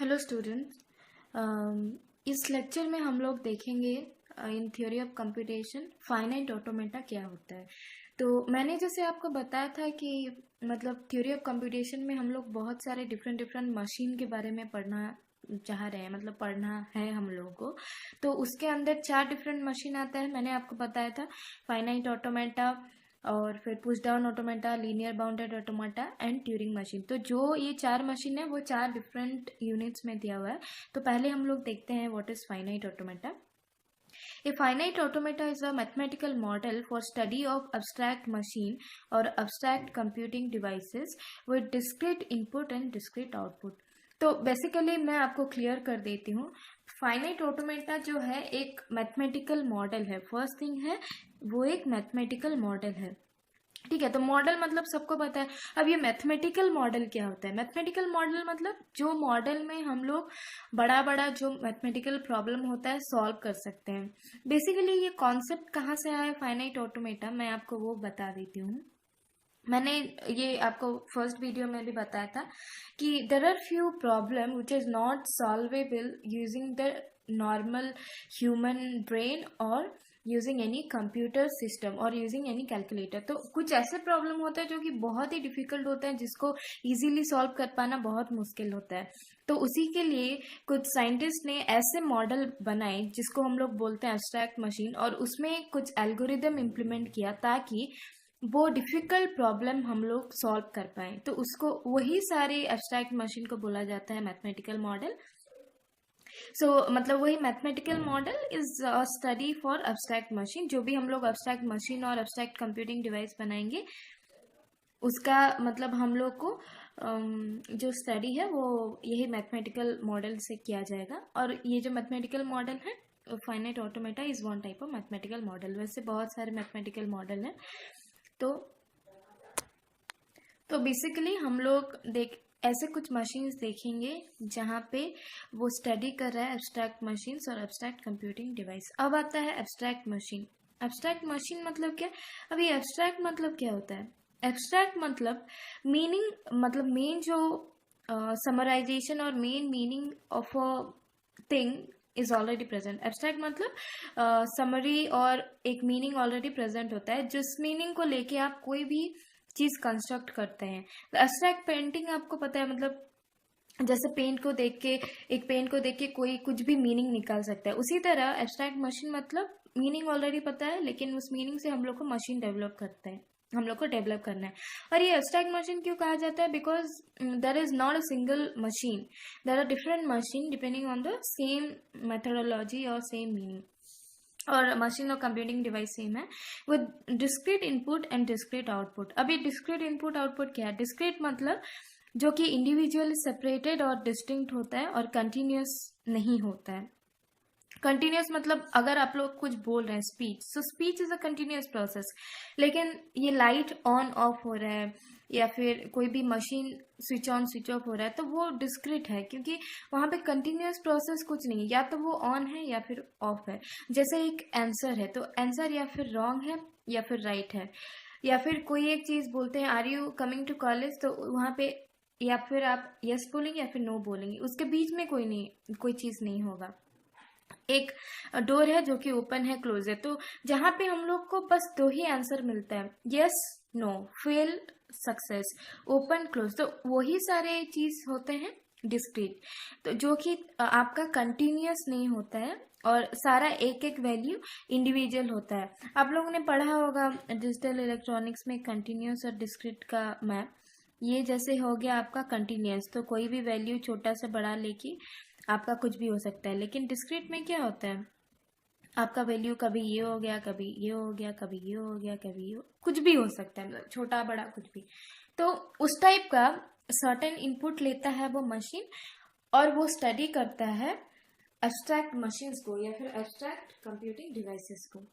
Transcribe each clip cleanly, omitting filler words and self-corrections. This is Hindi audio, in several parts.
Hello students. इस लेक्चर में हम लोग देखेंगे in theory of computation finite automata क्या होता है। तो मैंने जैसे आपको बताया था कि मतलब थ्योरी ऑफ कंप्यूटेशन में हम लोग बहुत सारे डिफरेंट डिफरेंट मशीन के बारे में पढ़ना चाह रहे हैं, मतलब पढ़ना है हम लोगों को। तो उसके अंदर 4 डिफरेंट मशीन आता है, मैंने आपको बताया था। फाइनाइट ऑटोमेटा, और फिर push down automata, linear bounded automata and Turing machine. तो जो ये 4 मशीन है वो 4 डिफरेंट यूनिट्स में दिया हुआ है। तो पहले हम लोग देखते हैं what is finite automata. A finite automata is a mathematical model for study of abstract machine or abstract computing devices with discrete input and discrete output. तो बेसिकली मैं आपको क्लियर कर देती हूँ। फाइनाइट ऑटोमेटा जो है एक मैथमेटिकल मॉडल है। फर्स्ट थिंग है वो एक मैथमेटिकल मॉडल है, ठीक है। तो मॉडल मतलब सबको पता है। अब ये मैथमेटिकल मॉडल क्या होता है? मैथमेटिकल मॉडल मतलब जो मॉडल में हम लोग बड़ा बड़ा जो मैथमेटिकल प्रॉब्लम होता है सॉल्व कर सकते हैं। बेसिकली ये कॉन्सेप्ट कहाँ से आया है फाइनाइट ऑटोमेटा, मैं आपको वो बता देती हूँ। मैंने ये आपको फर्स्ट वीडियो में भी बताया था कि there are few problem which is not solvable using the normal human brain और यूजिंग एनी कंप्यूटर सिस्टम और यूजिंग एनी कैलकुलेटर। तो कुछ ऐसे प्रॉब्लम होता है जो कि बहुत ही डिफिकल्ट होता है, जिसको इजीली सॉल्व कर पाना बहुत मुश्किल होता है। तो उसी के लिए कुछ साइंटिस्ट ने ऐसे मॉडल बनाए जिसको हम लोग बोलते हैं एब्स्ट्रैक्ट मशीन, और उसमें कुछ एल्गोरिदम इम्प्लीमेंट किया ताकि वो डिफिकल्ट प्रॉब्लम हम लोग सॉल्व कर पाए। तो उसको वही सारे एब्स्ट्रैक्ट मशीन को बोला जाता है मैथमेटिकल मॉडल। सो मतलब वही mathematical model is a study for abstract machine. जो भी हम लोग एब्स्ट्रैक्ट मशीन और एब्स्ट्रैक्ट कंप्यूटिंग डिवाइस बनाएंगे उसका मतलब हम लोग को जो स्टडी है वो यही मैथमेटिकल मॉडल से किया जाएगा। और ये जो मैथमेटिकल मॉडल है finite automata is one type of mathematical model. वैसे बहुत सारे मैथमेटिकल मॉडल हैं। तो बेसिकली हम लोग ऐसे कुछ मशीन्स देखेंगे जहाँ पे वो स्टडी कर रहा है एब्स्ट्रैक्ट मशीन्स और एब्स्ट्रैक्ट कंप्यूटिंग डिवाइस। अब आता है एब्स्ट्रैक्ट मशीन। एब्स्ट्रैक्ट मशीन मतलब क्या? अब ये एब्स्ट्रैक्ट मतलब क्या होता है? एब्स्ट्रैक्ट मतलब मीनिंग, मतलब मेन जो समराइजेशन और main meaning of a thing is already present. Abstract मतलब समरी और एक मीनिंग ऑलरेडी प्रेजेंट होता है, जिस मीनिंग को लेके आप कोई भी चीज कंस्ट्रक्ट करते हैं। एब्स्ट्रैक्ट पेंटिंग आपको पता है, मतलब जैसे एक पेंट को देख के कोई कुछ भी मीनिंग निकाल सकता है। उसी तरह एब्स्ट्रैक्ट मशीन मतलब मीनिंग ऑलरेडी पता है, लेकिन उस मीनिंग से हम लोग को मशीन डेवलप करते हैं, हम लोग को डेवलप करना है। और ये एब्स्ट्रैक्ट मशीन क्यों कहा जाता है? Because there is not a single machine, there are different machine depending on the same methodology और सेम मीनिंग। और मशीन और कंप्यूटिंग डिवाइस सेम है with discrete input and discrete output. अब ये डिस्क्रीट इनपुट आउटपुट क्या है? डिस्क्रीट मतलब जो कि इंडिविजुअली सेपरेटेड और डिस्टिंक्ट होता है और कंटिन्यूस नहीं होता है। कंटिन्यूस मतलब अगर आप लोग कुछ बोल रहे हैं speech, so speech is a continuous process. लेकिन ये लाइट ऑन ऑफ हो रहा है या फिर कोई भी machine switch on switch off हो रहा है तो वो डिस्क्रीट है, क्योंकि वहां पे कंटिन्यूस प्रोसेस कुछ नहीं है, या तो वो ऑन है या फिर ऑफ है। जैसे एक आंसर है तो आंसर या फिर रॉन्ग है या फिर राइट है। या फिर कोई एक चीज बोलते हैं are you coming to college, तो वहां पे या फिर आप यस बोलेंगे या फिर नो बोलेंगे, उसके बीच में कोई चीज नहीं होगा। एक डोर है जो कि ओपन है क्लोज है, तो जहां पे हम लोग को बस 2 ही आंसर मिलता है, yes no, fail success, open close. तो वही सारे चीज होते हैं डिस्क्रीट, तो जो कि आपका कंटिन्यूअस नहीं होता है और सारा एक एक वैल्यू इंडिविजुअल होता है। आप लोगों ने पढ़ा होगा डिजिटल इलेक्ट्रॉनिक्स में कंटिन्यूअस और डिस्क्रीट का मैप। ये जैसे हो गया आपका कंटिन्यूअस, तो कोई भी वैल्यू छोटा से बड़ा लेके आपका कुछ भी हो सकता है। लेकिन डिस्क्रीट में क्या होता है? आपका वैल्यू कभी ये हो गया, कभी ये हो गया, कभी ये हो गया, कभी ये कुछ भी हो सकता है, मतलब छोटा बड़ा कुछ भी। तो उस टाइप का सर्टेन इनपुट लेता है वो मशीन और वो स्टडी करता है एब्स्ट्रैक्ट मशीन्स को या फिर एब्स्ट्रैक्ट कंप्यूटिंग डिवाइसेस को।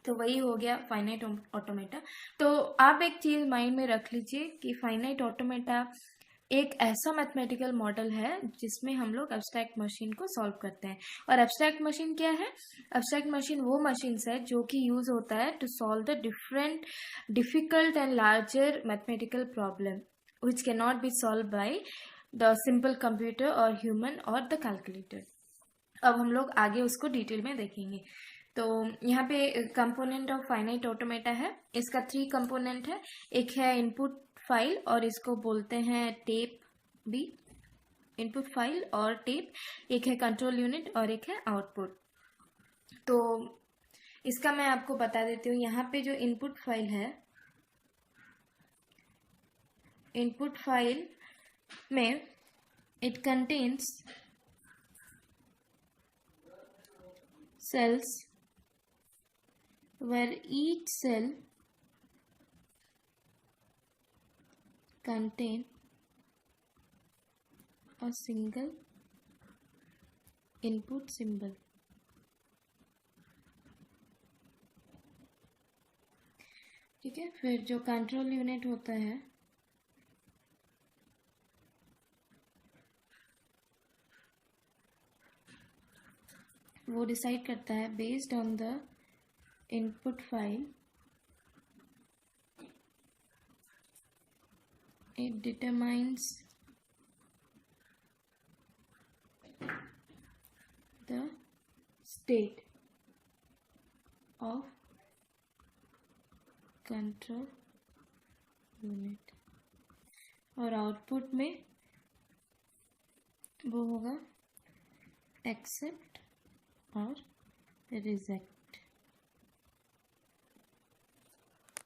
तो वही हो गया फाइनाइट ऑटोमेटा। तो आप एक चीज माइंड में रख लीजिए कि फाइनाइट ऑटोमेटा एक ऐसा मैथमेटिकल मॉडल है जिसमें हम लोग एब्स्ट्रैक्ट मशीन को सॉल्व करते हैं। और एब्स्ट्रैक्ट मशीन क्या है? एब्स्ट्रैक्ट मशीन वो मशीन्स है जो कि यूज होता है to solve the different difficult and larger mathematical problem which can not be solve by the simple computer और ह्यूमन और द कैलकुलेटर। अब हम लोग आगे उसको डिटेल में देखेंगे। तो यहाँ पे कंपोनेंट ऑफ फाइनाइट ऑटोमेटा है, इसका 3 कंपोनेंट है। एक है इनपुट फाइल और इसको बोलते हैं टेप भी, इनपुट फाइल और टेप। एक है कंट्रोल यूनिट और एक है आउटपुट। तो इसका मैं आपको बता देती हूँ। यहाँ पे जो इनपुट फाइल है, इनपुट फाइल में it contains cells where each cell contain a single input symbol। ठीक है। फिर जो कंट्रोल यूनिट होता है वो डिसाइड करता है based on the input file, it determines the state of control unit। और आउटपुट में वो होगा एक्सेप्ट और रिजेक्ट।